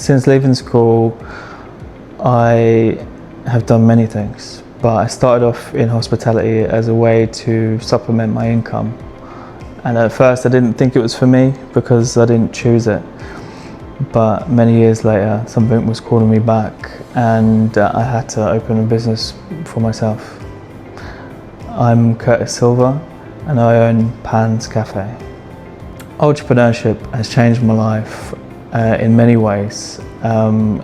Since leaving school, I have done many things, but I started off in hospitality as a way to supplement my income. And at first I didn't think it was for me because I didn't choose it. But many years later, something was calling me back and I had to open a business for myself. I'm Curtis Silver and I own Pan's Café. Entrepreneurship has changed my life in many ways. I've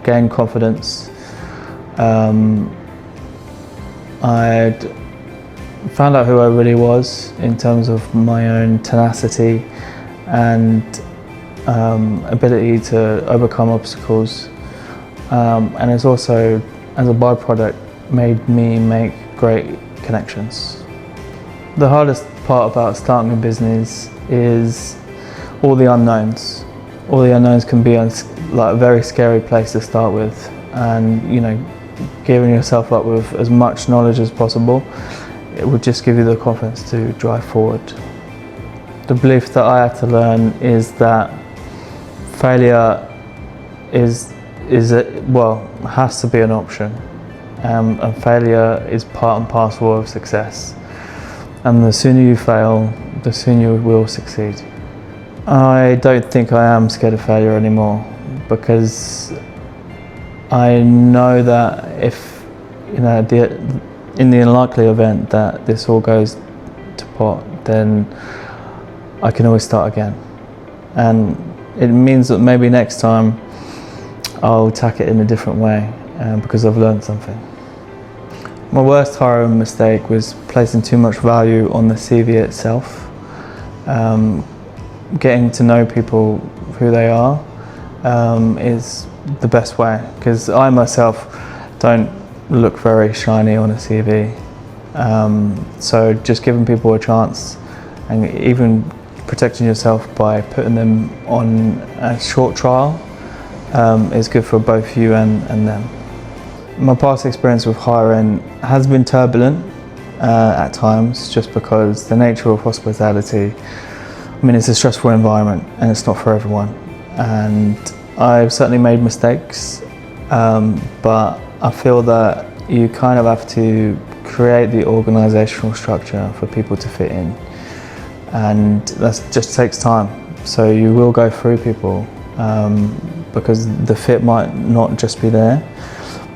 gained confidence. I'd found out who I really was in terms of my own tenacity and ability to overcome obstacles. And it's also, as a byproduct, made me make great connections. The hardest part about starting a business is all the unknowns. All the unknowns can be like a very scary place to start with, and gearing yourself up with as much knowledge as possible, it would just give you the confidence to drive forward. The belief that I had to learn is that failure has to be an option, and failure is part and parcel of success. And the sooner you fail, the sooner you will succeed. I don't think I am scared of failure anymore, because I know that if in the unlikely event that this all goes to pot, then I can always start again. And it means that maybe next time I'll tack it in a different way, because I've learned something. My worst hiring mistake was placing too much value on the CV itself. Getting to know people, who they are, is the best way, because I myself don't look very shiny on a CV. So just giving people a chance, and even protecting yourself by putting them on a short trial, is good for both you and them. My past experience with hiring has been turbulent at times, just because the nature of hospitality, it's a stressful environment and it's not for everyone. And I've certainly made mistakes, but I feel that you kind of have to create the organisational structure for people to fit in. And that just takes time. So you will go through people, because the fit might not just be there,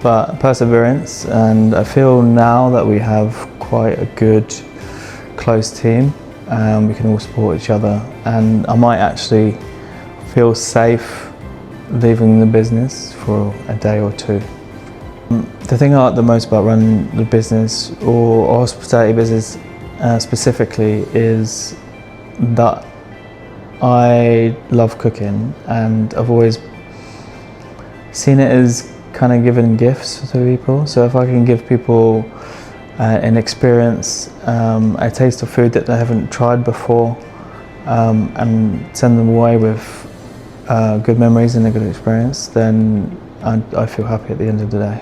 but perseverance. And I feel now that we have quite a good, close team. We can all support each other, and I might actually feel safe leaving the business for a day or two. The thing I like the most about running the business, or hospitality business specifically, is that I love cooking, and I've always seen it as kind of giving gifts to people. So if I can give people an experience, a taste of food that they haven't tried before, and send them away with good memories and a good experience, then I feel happy at the end of the day.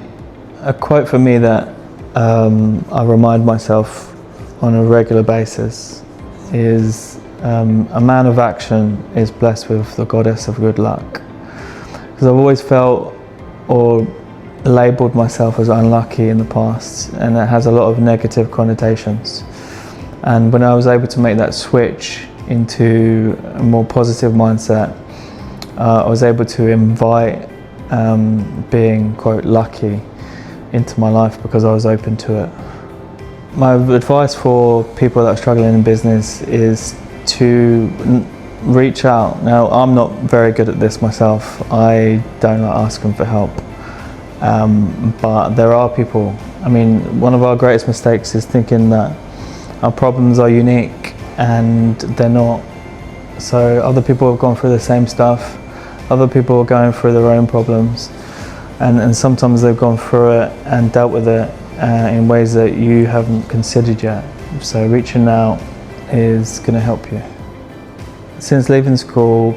A quote for me that I remind myself on a regular basis is, a man of action is blessed with the goddess of good luck. Because I've always felt or labelled myself as unlucky in the past, and it has a lot of negative connotations. And when I was able to make that switch into a more positive mindset, I was able to invite being, quote, lucky into my life, because I was open to it. My advice for people that are struggling in business is to reach out. Now, I'm not very good at this myself. I don't like asking for help. But there are people. One of our greatest mistakes is thinking that our problems are unique, and they're not. So other people have gone through the same stuff. Other people are going through their own problems, and sometimes they've gone through it and dealt with it in ways that you haven't considered yet. So reaching out is going to help you. Since leaving school,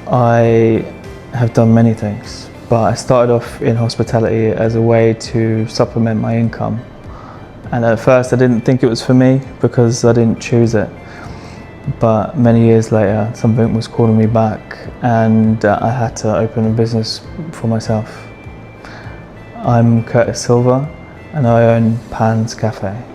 I have done many things. But I started off in hospitality as a way to supplement my income. And at first I didn't think it was for me because I didn't choose it. but many years later something was calling me back, and I had to open a business for myself. I'm Curtis Silva and I own Pan's Café.